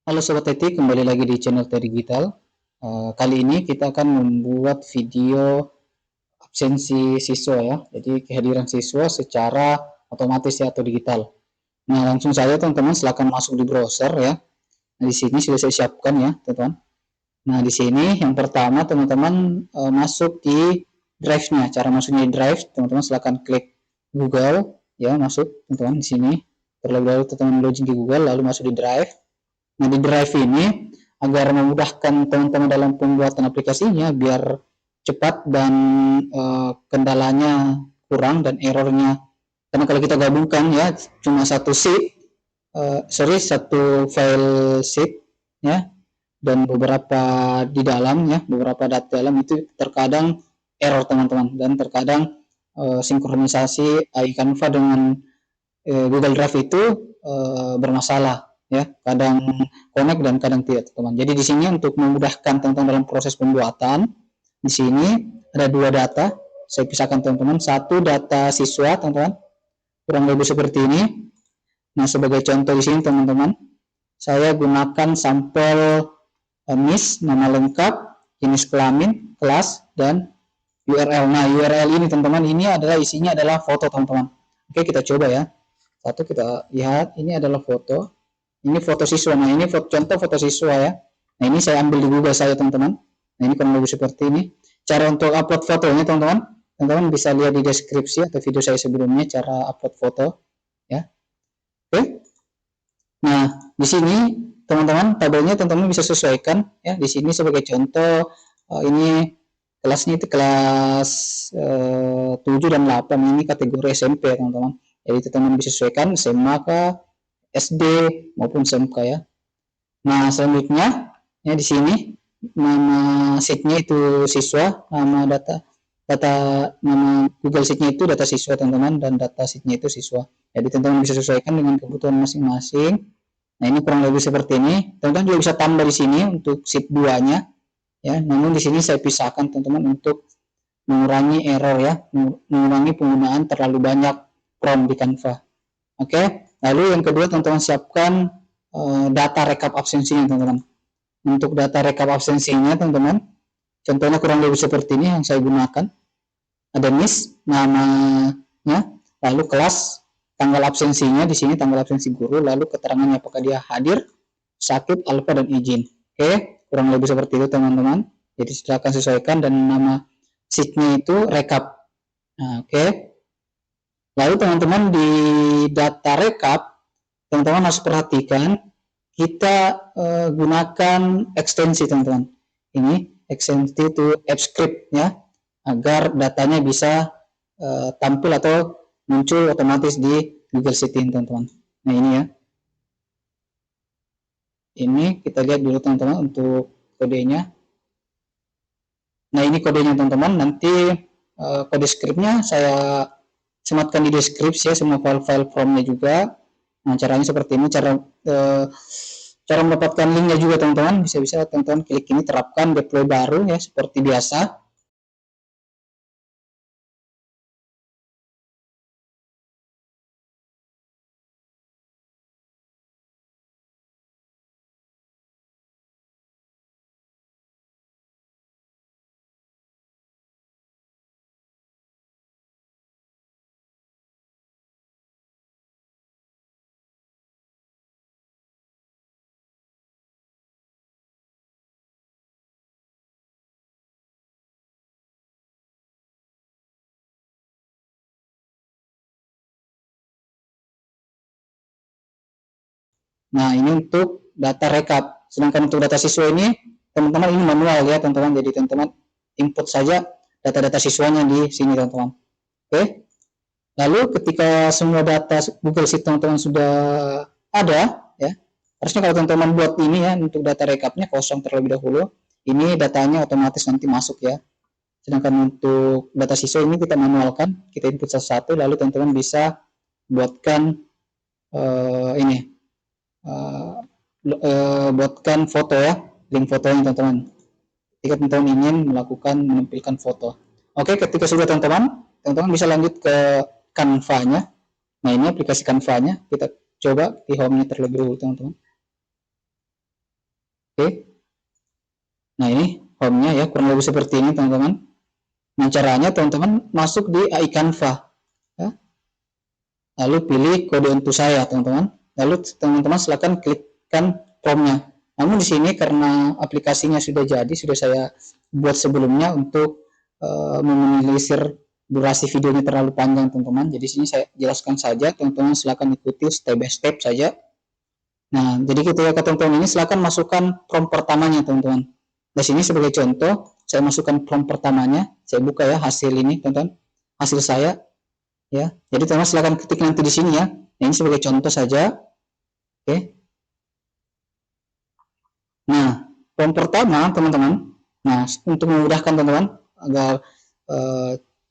Halo Sobat IT, kembali lagi di channel Digital. Kali ini kita akan membuat video absensi siswa ya. Jadi kehadiran siswa secara otomatis ya atau digital. Nah, langsung saja teman-teman silakan masuk di browser ya. Nah, di sini sudah saya siapkan ya, teman-teman. Nah, di sini yang pertama teman-teman masuk di Drive-nya. Cara masuknya di Drive, teman-teman silakan klik Google ya, masuk teman-teman di sini. Terlebih dahulu teman-teman login di Google lalu masuk di Drive. Nah, di Drive ini agar memudahkan teman-teman dalam pembuatan aplikasinya biar cepat dan kendalanya kurang dan errornya. Karena kalau kita gabungkan ya cuma satu satu file sheet ya dan beberapa di dalam ya beberapa data dalam itu terkadang error teman-teman dan terkadang sinkronisasi Canva dengan Google Drive itu bermasalah ya, kadang connect dan kadang tidak teman. Jadi di sini untuk memudahkan teman-teman dalam proses pembuatan, di sini ada dua data, saya pisahkan teman-teman. Satu data siswa teman-teman, kurang lebih seperti ini. Nah sebagai contoh di sini teman-teman, saya gunakan sampel NIS, nama lengkap, jenis kelamin, kelas, dan URL. Nah URL ini teman-teman, ini adalah isinya adalah foto teman-teman. Oke kita coba ya. Satu kita lihat, ini adalah foto. Ini foto siswa. Nah, ini contoh foto siswa ya. Nah, ini saya ambil di Google saya, teman-teman. Nah, ini kurang lebih seperti ini. Cara untuk upload fotonya, teman-teman. Teman-teman bisa lihat di deskripsi atau video saya sebelumnya cara upload foto ya. Oke. Nah, di sini teman-teman tabelnya teman-teman bisa sesuaikan ya. Di sini sebagai contoh ini kelasnya itu kelas 7 dan 8 ini kategori SMP ya, teman-teman. Jadi teman-teman bisa sesuaikan SMA kah, SD maupun SMK ya. Nah, selanjutnya ya di sini nama sheet-nya itu siswa, nama nama Google Sheet-nya itu data siswa teman-teman dan data sheet-nya itu siswa. Jadi teman-teman bisa sesuaikan dengan kebutuhan masing-masing. Nah, ini kurang lebih seperti ini. Teman-teman juga bisa tambah di sini untuk sheet 2-nya ya. Namun di sini saya pisahkan teman-teman untuk mengurangi error ya, mengurangi penggunaan terlalu banyak prompt di Canva. Oke, lalu yang kedua teman-teman siapkan data rekap absensinya teman-teman. Untuk data rekap absensinya teman-teman, contohnya kurang lebih seperti ini yang saya gunakan. Ada NIS, namanya, lalu kelas, tanggal absensinya di sini tanggal absensi guru, lalu keterangannya apakah dia hadir, sakit, alfa dan izin. Oke, kurang lebih seperti itu teman-teman. Jadi silakan sesuaikan dan nama sheet-nya itu rekap. Nah, oke. Lalu teman-teman di data rekap, teman-teman harus perhatikan kita gunakan ekstensi teman-teman. Ini ekstensi itu AppScript ya, agar datanya bisa tampil atau muncul otomatis di Google Sheet teman-teman. Nah ini ya. Ini kita lihat dulu teman-teman untuk kodenya. Nah ini kodenya teman-teman. Nanti kode scriptnya saya sematkan di deskripsi ya, semua file-file formnya juga. Nah caranya seperti ini, cara mendapatkan linknya juga teman-teman, bisa teman-teman klik ini, terapkan deploy baru ya seperti biasa. Nah ini untuk data rekap, sedangkan untuk data siswa ini teman-teman ini manual ya teman-teman, jadi teman-teman input saja data-data siswanya di sini teman-teman. Oke, lalu ketika semua data Google Sheet teman-teman sudah ada ya, harusnya kalau teman-teman buat ini ya untuk data rekapnya kosong terlebih dahulu, ini datanya otomatis nanti masuk ya. Sedangkan untuk data siswa ini kita manualkan, kita input satu-satu, lalu teman-teman bisa buatkan ini buatkan foto ya, link fotonya teman-teman. Ketika teman-teman ingin menampilkan foto. Oke, ketika sudah teman-teman bisa lanjut ke Canva-nya. Nah ini aplikasi Canva-nya, kita coba di home-nya terlebih dahulu teman-teman. Oke. Nah, ini home-nya ya, kurang lebih seperti ini teman-teman. Nah, caranya teman-teman masuk di AI Canva ya. Lalu pilih kode untuk saya teman-teman. Lalu teman-teman silakan klikkan prompt-nya. Namun di sini karena aplikasinya sudah jadi, sudah saya buat sebelumnya untuk meminimalisir durasi videonya terlalu panjang teman-teman. Jadi sini saya jelaskan saja, teman-teman silakan ikuti step by step saja. Nah, jadi ketika teman-teman ini silakan masukkan prompt pertamanya teman-teman. Di sini sebagai contoh, saya masukkan prompt pertamanya, saya buka ya hasil ini teman-teman, hasil saya ya. Jadi teman-teman silakan ketik nanti di sini ya. Nah, ini sebagai contoh saja. Oke. Nah, prompt pertama teman-teman. Nah, untuk memudahkan teman-teman agar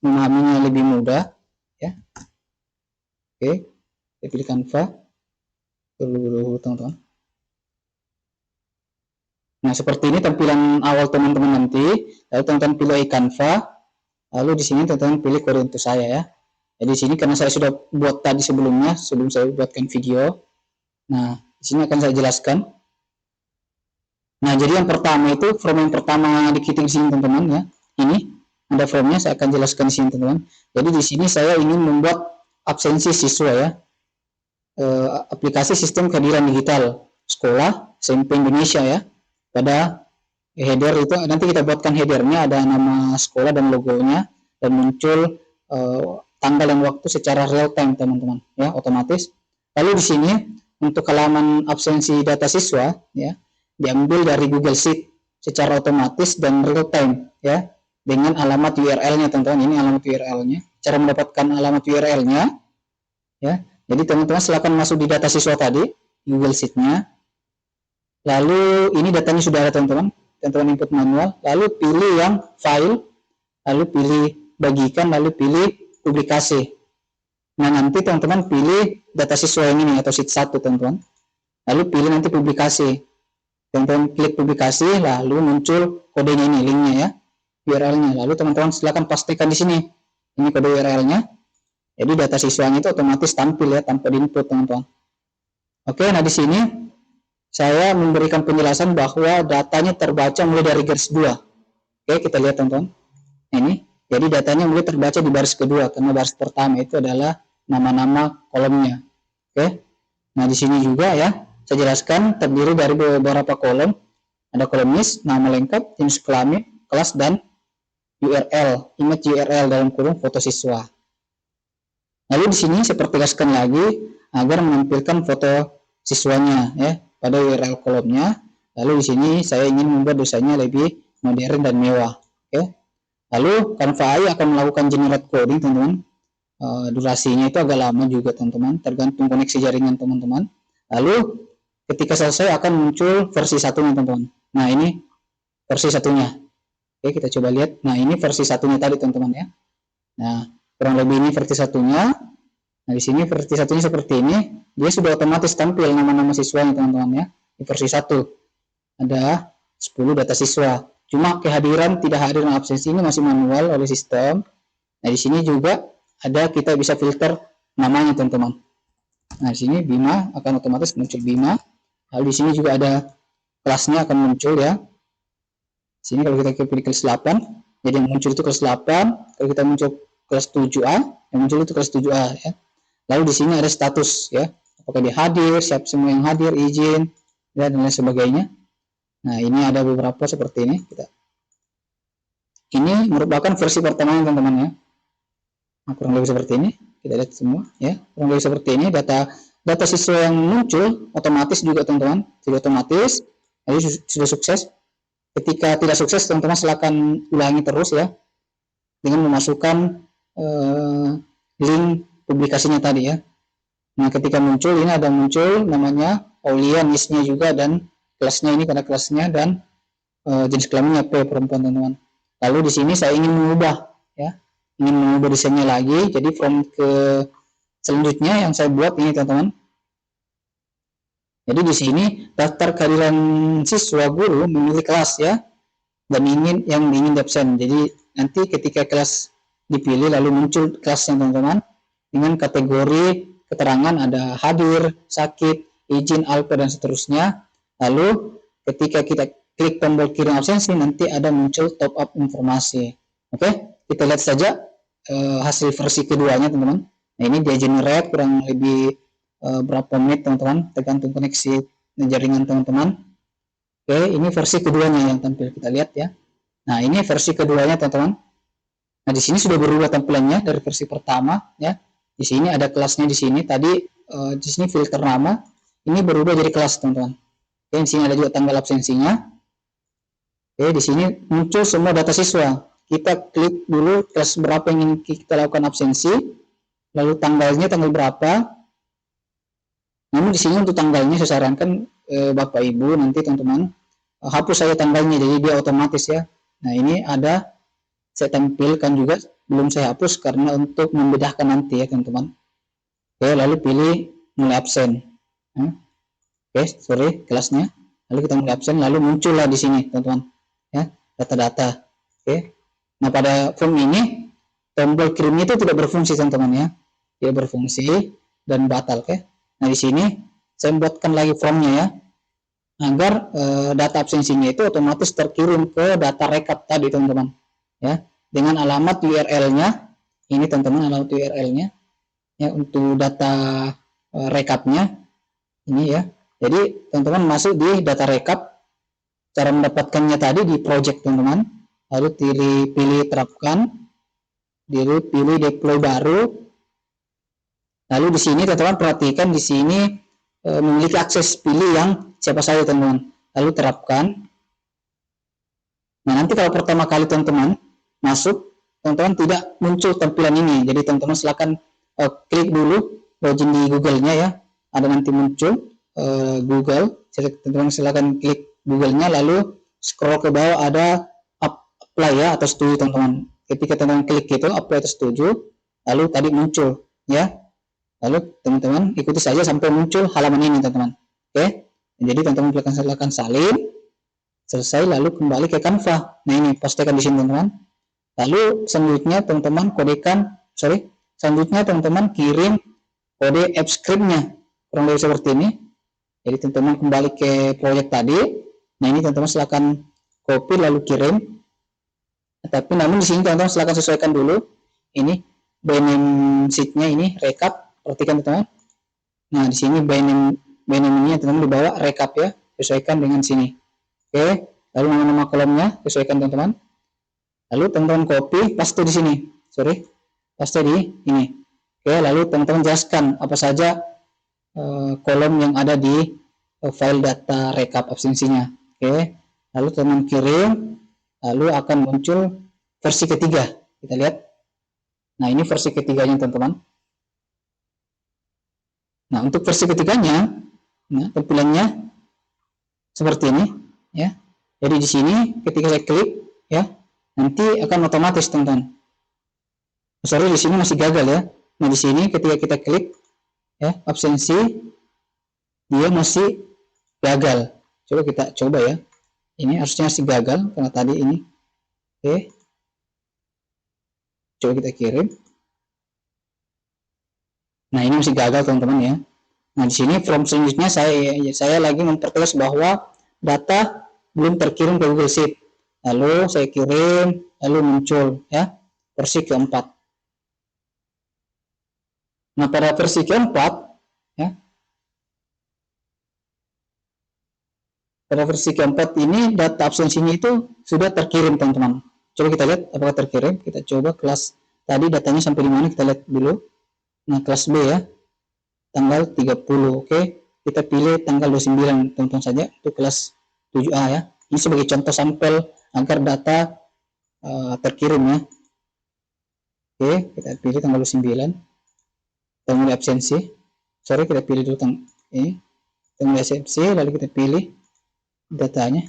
memahaminya lebih mudah ya. Oke, saya pilih Canva dulu teman-teman. Nah, seperti ini tampilan awal teman-teman nanti. Lalu teman-teman pilih Canva. Lalu di sini teman-teman pilih kode untuk saya ya. Jadi di sini karena saya sudah buat tadi sebelumnya, sebelum saya buatkan video. Nah, di sini akan saya jelaskan. Nah, jadi yang pertama itu form yang pertama diketik di sini teman-teman ya. Ini ada formnya, saya akan jelaskan di sini teman-teman. Jadi di sini saya ingin membuat absensi siswa ya. Aplikasi sistem kehadiran digital sekolah SMP Indonesia ya. Pada header itu nanti kita buatkan headernya ada nama sekolah dan logonya dan muncul tanggal dan waktu secara real time teman-teman ya, otomatis. Lalu di sini untuk halaman absensi data siswa ya diambil dari Google Sheet secara otomatis dan real time ya dengan alamat URL-nya teman-teman. Ini alamat URL-nya. Cara mendapatkan alamat URL-nya ya. Jadi teman-teman silakan masuk di data siswa tadi Google Sheet-nya. Lalu ini datanya sudah ada teman-teman. Teman-teman input manual. Lalu pilih yang file. Lalu pilih bagikan. Lalu pilih publikasi. Nah nanti teman-teman pilih data siswa yang ini atau sheet 1 teman-teman. Lalu pilih nanti publikasi. Teman-teman klik publikasi. Lalu muncul kodenya ini, linknya ya, URL-nya. Lalu teman-teman silakan pastikan di sini. Ini kode URL-nya. Jadi data siswanya itu otomatis tampil ya tanpa diinput teman-teman. Oke, nah di sini saya memberikan penjelasan bahwa datanya terbaca mulai dari garis 2. Oke, kita lihat teman-teman. Ini, jadi datanya mulai terbaca di baris kedua karena baris pertama itu adalah nama-nama kolomnya. Oke. Nah, di sini juga ya, saya jelaskan terdiri dari beberapa kolom. Ada kolom NIS, nama lengkap, jenis kelamin, kelas dan URL, image URL dalam kurung foto siswa. Lalu di sini saya pertegaskan lagi agar menampilkan foto siswanya ya pada URL kolomnya. Lalu di sini saya ingin membuat desainnya lebih modern dan mewah. Oke. Lalu Canva AI akan melakukan generate coding teman-teman. Durasinya itu agak lama juga teman-teman, tergantung koneksi jaringan teman-teman. Lalu ketika selesai akan muncul versi satunya teman-teman. Nah ini versi satunya. Oke, kita coba lihat. Nah ini versi satunya tadi teman-teman ya. Nah kurang lebih ini versi satunya. Nah di sini versi satunya seperti ini. Dia sudah otomatis tampil nama-nama siswanya teman-teman ya. Di versi 1 ada 10 data siswa. Cuma kehadiran tidak hadir dan absensi ini masih manual oleh sistem. Nah di sini juga ada kita bisa filter namanya teman-teman. Nah di sini Bima akan otomatis muncul Bima. Lalu di sini juga ada kelasnya akan muncul ya. Di sini kalau kita pilih kelas 8, jadi yang muncul itu kelas 8. Kalau kita muncul kelas 7A, yang muncul itu kelas 7A ya. Lalu di sini ada status ya, apakah dia hadir, siap semua yang hadir, izin dan lain sebagainya. Nah ini ada beberapa seperti ini. Ini merupakan versi pertama teman-teman ya. Nah, kurang lebih seperti ini. Kita lihat semua ya, kurang lebih seperti ini. Data siswa yang muncul otomatis juga teman-teman, sudah otomatis. Jadi sudah sukses. Ketika tidak sukses teman-teman silakan ulangi terus ya dengan memasukkan link publikasinya tadi ya. Nah ketika muncul ini ada muncul namanya Aulia, NIS-nya juga dan kelasnya ini pada kelasnya dan jenis kelaminnya P perempuan teman-teman. Lalu di sini saya ingin mengubah ya, ingin mengubah desainnya lagi. Jadi form ke selanjutnya yang saya buat ini teman-teman. Jadi di sini daftar kehadiran siswa guru memilih kelas ya dan yang ingin absen. Jadi nanti ketika kelas dipilih lalu muncul kelasnya teman-teman dengan kategori keterangan ada hadir, sakit, izin, alfa dan seterusnya. Lalu ketika kita klik tombol kirim absensi, nanti ada muncul top up informasi. Oke, kita lihat saja hasil versi keduanya, teman-teman. Nah, ini dia generate kurang lebih berapa menit, teman-teman, tergantung koneksi jaringan teman-teman. Oke, ini versi keduanya yang tampil, kita lihat ya. Nah, ini versi keduanya, teman-teman. Nah, di sini sudah berubah tampilannya dari versi pertama ya. Di sini ada kelasnya di sini. Tadi di sini filter nama, ini berubah jadi kelas, teman-teman. Oke, di sini ada juga tanggal absensinya. Oke, di sini muncul semua data siswa. Kita klik dulu kelas berapa yang ingin kita lakukan absensi, lalu tanggalnya tanggal berapa. Namun di sini untuk tanggalnya saya sarankan Bapak Ibu nanti teman-teman hapus saja tanggalnya, jadi dia otomatis ya. Nah, ini ada saya tampilkan juga, belum saya hapus karena untuk membedakan nanti ya teman-teman. Oke, lalu pilih mulai absen. Oke, sorry kelasnya. Lalu kita mulai absen, lalu muncullah di sini teman-teman ya data-data. Oke. Nah, pada form ini tombol kirimnya itu tidak berfungsi teman-teman ya. Tidak berfungsi dan batal. Oke. Nah, di sini saya buatkan lagi formnya ya, agar data absensinya itu otomatis terkirim ke data rekap tadi teman-teman ya, dengan alamat URL-nya. Ini teman-teman alamat URL-nya ya untuk data rekapnya ini ya. Jadi teman-teman masuk di data rekap, cara mendapatkannya tadi di project teman-teman, lalu pilih terapkan, pilih deploy baru. Lalu di sini teman-teman perhatikan di sini memiliki akses, pilih yang siapa saja teman-teman, lalu terapkan. Nah, nanti kalau pertama kali teman-teman masuk, teman-teman tidak muncul tampilan ini, jadi teman-teman silakan klik dulu login di Google-nya ya, ada nanti muncul Google, teman-teman silakan klik Google-nya, lalu scroll ke bawah ada apply ya atau setuju teman-teman. Ketika teman-teman klik itu apply atau setuju, lalu tadi muncul ya. Lalu teman-teman ikuti saja sampai muncul halaman ini teman-teman. Oke, jadi teman-teman silakan salin, selesai, lalu kembali ke Canva. Nah, ini pastikan di sini teman-teman. Lalu selanjutnya teman-teman selanjutnya teman-teman kirim kode app script-nya kurang lebih seperti ini. Jadi teman-teman kembali ke proyek tadi. Nah, ini teman-teman silakan copy lalu kirim. Tapi namun di sini teman-teman silakan sesuaikan dulu. Ini by name sheet-nya ini rekap. Perhatikan teman-teman. Nah, di sini by name-nya teman-teman dibawa rekap ya, sesuaikan dengan sini. Oke, lalu nama-nama kolomnya sesuaikan teman-teman. Lalu teman-teman copy, paste di sini. Paste di ini. Oke, lalu teman-teman jelaskan apa saja kolom yang ada di file data rekap absensinya. Oke, lalu teman kirim, lalu akan muncul versi ketiga. Kita lihat. Nah, ini versi ketiganya teman-teman. Nah, untuk versi ketiganya, nah, tampilannya seperti ini ya. Jadi di sini ketika saya klik ya, nanti akan otomatis teman-teman. Sorry, di sini masih gagal ya. Nah, di sini ketika kita klik ya absensi, dia masih gagal. Coba kita coba ya. Ini harusnya masih gagal karena tadi ini. Oke. Coba kita kirim. Nah, ini masih gagal teman-teman ya. Nah, di sini form selanjutnya saya lagi mempertegas bahwa data belum terkirim ke Google Sheet. Lalu saya kirim, lalu muncul ya versi keempat. Nah, pada versi keempat ya, pada versi keempat ini data absensinya itu sudah terkirim teman-teman. Coba kita lihat apakah terkirim. Kita coba kelas tadi datanya sampai di mana, kita lihat dulu. Nah, kelas B ya, tanggal 30. Oke, kita pilih tanggal 29 teman-teman saja untuk kelas 7A ya. Ini sebagai contoh sampel agar data terkirim ya. Oke, kita pilih tanggal 29, tanggal absensi. Sorry, kita pilih dulu tanggal absensi, lalu kita pilih datanya.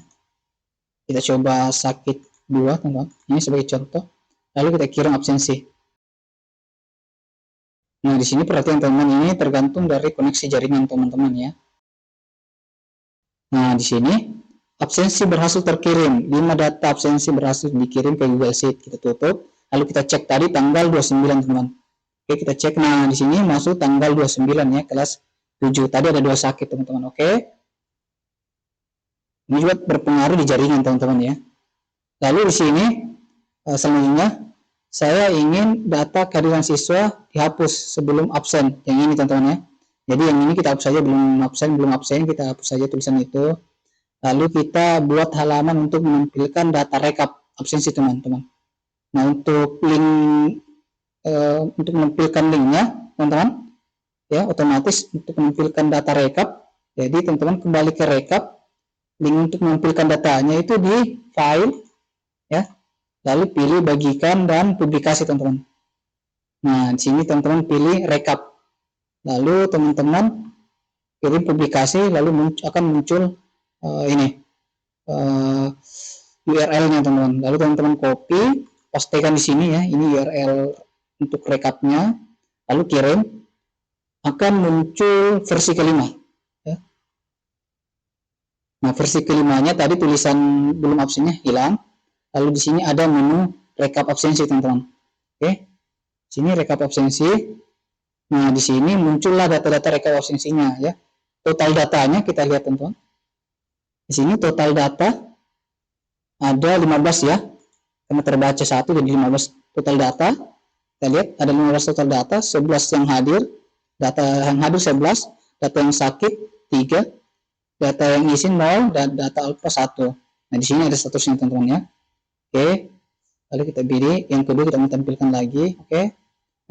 Kita coba sakit 2 teman-teman. Ini sebagai contoh. Lalu kita kirim absensi. Nah, di sini perhatian teman-teman, ini tergantung dari koneksi jaringan teman-teman ya. Nah, di sini absensi berhasil terkirim. 5 data absensi berhasil dikirim ke Google Sheet. Kita tutup. Lalu kita cek tadi tanggal 29 teman-teman. Oke, kita cek. Nah, di sini masuk tanggal 29 ya, kelas 7. Tadi ada 2 sakit teman-teman. Oke. Ini juga berpengaruh di jaringan teman-teman ya. Lalu di sini selanjutnya saya ingin data kehadiran siswa dihapus sebelum absen. Yang ini teman-teman ya. Jadi yang ini kita hapus saja, belum absen kita hapus saja tulisan itu. Lalu kita buat halaman untuk menampilkan data rekap absensi teman-teman. Nah, untuk menampilkan linknya teman-teman ya, otomatis untuk menampilkan data rekap. Jadi teman-teman kembali ke rekap, link untuk menampilkan datanya itu di file ya, lalu pilih bagikan dan publikasi teman-teman. Nah, di sini teman-teman pilih rekap, lalu teman-teman kirim publikasi, lalu akan muncul URL-nya teman-teman. Lalu teman-teman copy, pastekan di sini ya, ini URL untuk rekapnya, lalu kirim, akan muncul versi kelima ya. Nah, versi kelimanya tadi tulisan belum absennya hilang, lalu di sini ada menu rekap absensi teman-teman. Oke, sini rekap absensi. Nah, di sini muncullah data-data rekap absensinya ya. Total datanya kita lihat teman-teman. Di sini total data ada 15 ya, karena terbaca 1 jadi 15 total data. Kita lihat ada 15 total data, 11 yang hadir, data yang hadir 11, data yang sakit 3, data yang izin 0, dan data alpha 1. Nah, di sini ada statusnya teman-teman ya. Oke, lalu kita pilih yang kedua, kita mau tampilkan lagi. Oke,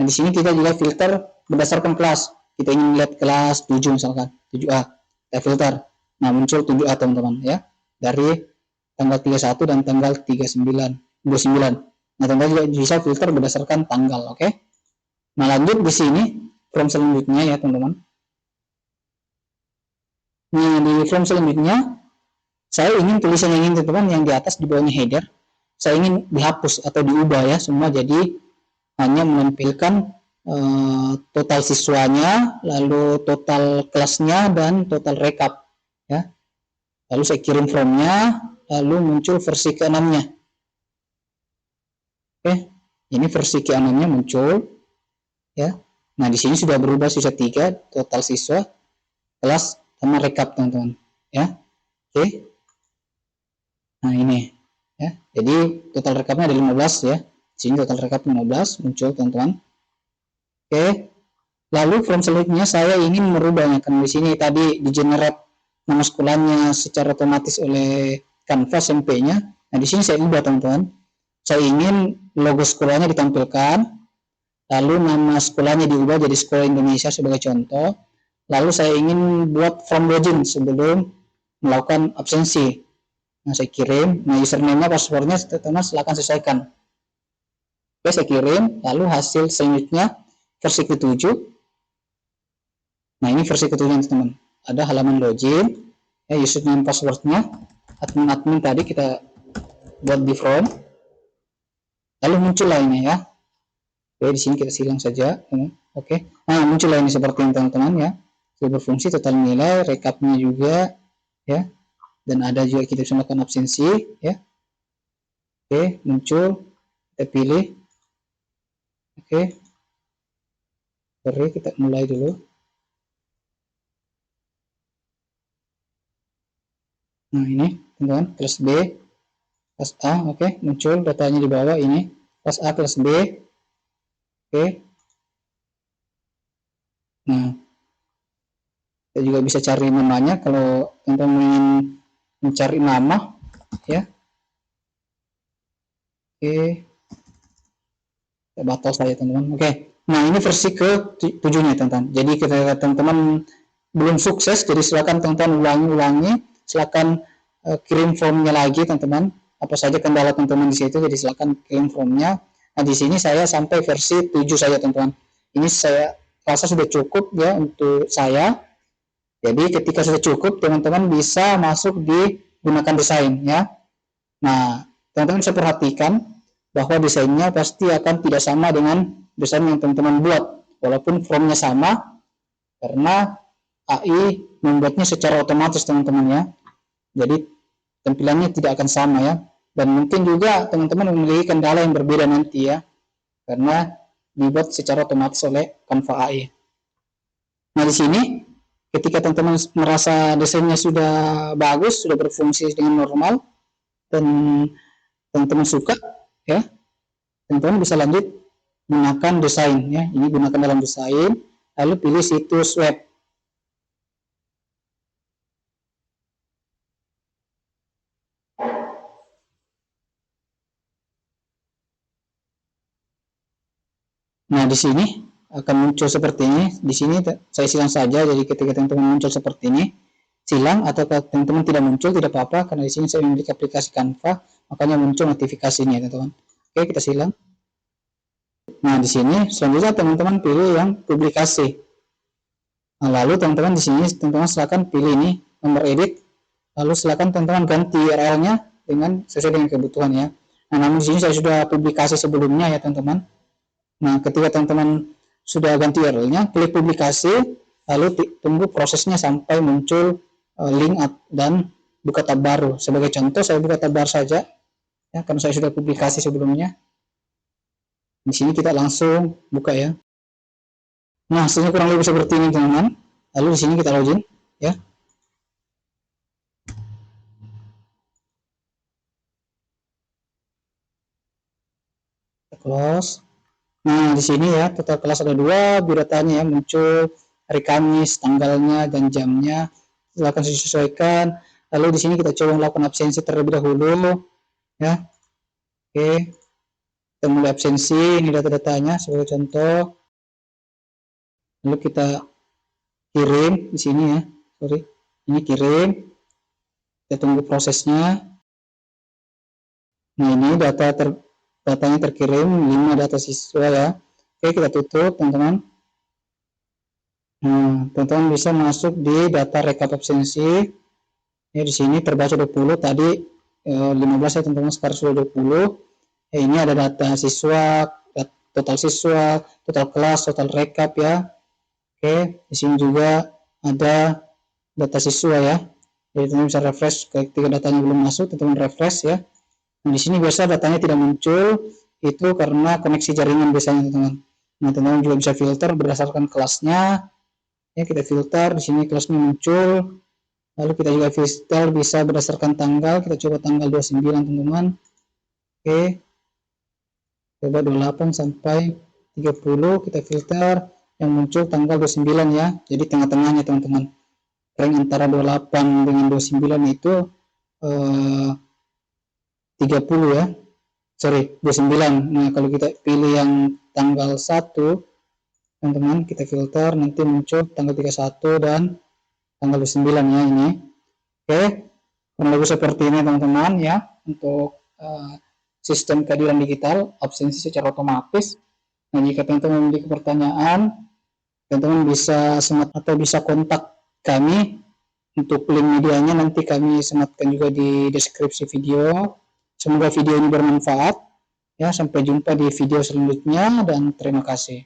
nah di sini kita juga filter berdasarkan kelas. Kita ingin lihat kelas 7 misalkan, 7A, kita filter. Nah, muncul 7A teman-teman ya, dari tanggal 31 dan tanggal 29. Nah, teman-teman juga bisa filter berdasarkan tanggal. Oke. Nah, lanjut di sini form selanjutnya ya teman-teman. Nah, di form selanjutnya saya ingin tulisan yang ini teman-teman, yang di atas di bawahnya header, saya ingin dihapus atau diubah ya semua, jadi hanya menampilkan total siswanya, lalu total kelasnya, dan total rekap ya. Lalu saya kirim formnya, lalu muncul versi ke-6-nya. Oke, ini versi ke-6-nya muncul ya. Nah, di sini sudah berubah sisa 3, total siswa, kelas, sama rekap teman-teman ya. Oke, nah ini ya, jadi total rekapnya ada 15 ya. Di sini total rekap 15 muncul teman-teman. Oke, lalu form selanjutnya saya ingin merubahnya, karena di sini tadi di generate nama sekolahnya secara otomatis oleh Canvas SMP-nya. Nah, di sini saya ubah teman-teman. Saya ingin logo sekolahnya ditampilkan, lalu nama sekolahnya diubah jadi Sekolah Indonesia sebagai contoh. Lalu saya ingin buat form login sebelum melakukan absensi. Nah, saya kirim. Nah, username-nya, password-nya teman-teman silakan sesuaikan. Oke, saya kirim. Lalu hasil selanjutnya versi ke-7. Nah, ini versi ke-7 teman-teman. Ada halaman login, ya, username password-nya, admin tadi kita buat di form. Lalu muncullah ini ya. Oke, di sini kita silang saja. Oke, nah muncullah ini seperti ini teman-teman ya. Sudah berfungsi, total nilai, rekapnya juga ya. Dan ada juga kita bisa melakukan absensi ya. Oke, muncul, kita pilih. Oke, sorry, kita mulai dulu. Nah, ini teman-teman, kelas B, kelas A. Oke, muncul datanya di bawah ini, kelas A, kelas B. Oke, nah kita juga bisa cari namanya kalau teman-teman ingin mencari nama ya. Oke, kita batal saja teman-teman. Oke, nah ini versi ke-7 nya teman-teman. Jadi ketika teman-teman belum sukses, jadi silakan teman-teman ulangi, silakan kirim formnya lagi teman-teman. Apa saja kendala teman-teman di situ, jadi silakan kirim formnya. Nah, di sini saya sampai versi 7 saja teman-teman. Ini saya rasa sudah cukup ya untuk saya. Jadi ketika sudah cukup, teman-teman bisa masuk di gunakan desain ya. Nah, teman-teman bisa perhatikan bahwa desainnya pasti akan tidak sama dengan desain yang teman-teman buat, walaupun formnya sama, karena AI membuatnya secara otomatis teman-teman ya. Jadi tampilannya tidak akan sama ya. Dan mungkin juga teman-teman memiliki kendala yang berbeda nanti ya, karena dibuat secara otomatis oleh Canva AI. Nah, di sini Ketika teman-teman merasa desainnya sudah bagus, sudah berfungsi dengan normal, dan teman-teman suka, ya, teman-teman bisa lanjut gunakan desain, ya. Ini gunakan dalam desain, lalu pilih situs web. Nah, di sini akan muncul seperti ini. Di sini saya silang saja, jadi ketika teman-teman muncul seperti ini, silang, atau kalau teman-teman tidak muncul tidak apa-apa, karena di sini saya memiliki aplikasi Canva, makanya muncul notifikasinya, teman-teman. Oke, kita silang. Nah, di sini selanjutnya teman-teman pilih yang publikasi. Nah, lalu teman-teman di sini teman-teman silakan pilih ini nomor edit, lalu silakan teman-teman ganti URL-nya dengan sesuai dengan kebutuhan, ya. Nah, namun di sini saya sudah publikasi sebelumnya, ya teman-teman. Nah, ketika teman-teman sudah ganti URL-nya, klik publikasi, lalu tunggu prosesnya sampai muncul link dan buka tab baru. Sebagai contoh, saya buka tab baru saja, ya, karena saya sudah publikasi sebelumnya. Di sini kita langsung buka, ya. Nah, hasilnya kurang lebih seperti ini, teman-teman. Lalu di sini kita login, ya. Kita close. Nah, di sini ya, total kelas ada 2, biodata-nya ya, muncul hari Kamis, tanggalnya dan jamnya. Silakan disesuaikan. Lalu di sini kita coba melakukan absensi terlebih dahulu, ya. Oke. Kita mulai absensi, ini data-datanya sebagai contoh. Lalu kita kirim di sini, ya. Sorry. Ini kirim. Kita tunggu prosesnya. Nah, ini datanya terkirim 5 data siswa, ya. Oke, kita tutup, teman-teman. Nah, teman-teman bisa masuk di data rekap absensi. Ya, di sini terbaca 20, tadi 15 ya teman-teman, sekarang sudah 20. Ya, ini ada data siswa, total siswa, total kelas, total rekap, ya. Oke, di sini juga ada data siswa, ya. Jadi teman-teman bisa refresh ketika datanya belum masuk, teman-teman refresh, ya. Nah, di sini biasa datanya tidak muncul, itu karena koneksi jaringan biasanya, teman-teman. Nah, teman-teman juga bisa filter berdasarkan kelasnya. Ya, kita filter, di sini kelasnya muncul. Lalu kita juga filter bisa berdasarkan tanggal, kita coba tanggal 29, teman-teman. Oke. Coba 28 sampai 30, kita filter, yang muncul tanggal 29, ya. Jadi tengah-tengahnya, teman-teman. Rank antara 28 dengan 29 itu 30, ya. Sorry, 29. Nah, kalau kita pilih yang tanggal 1, teman-teman, kita filter, nanti muncul tanggal 31 dan tanggal 29, ya, ini. Oke, kurang lebih seperti ini, teman-teman, ya, untuk sistem keadilan digital absensi secara otomatis. Nah, jika teman-teman memiliki pertanyaan, teman-teman bisa semat atau bisa kontak kami. Untuk link medianya nanti kami sematkan juga di deskripsi video. Semoga video ini bermanfaat, ya. Sampai jumpa di video selanjutnya dan terima kasih.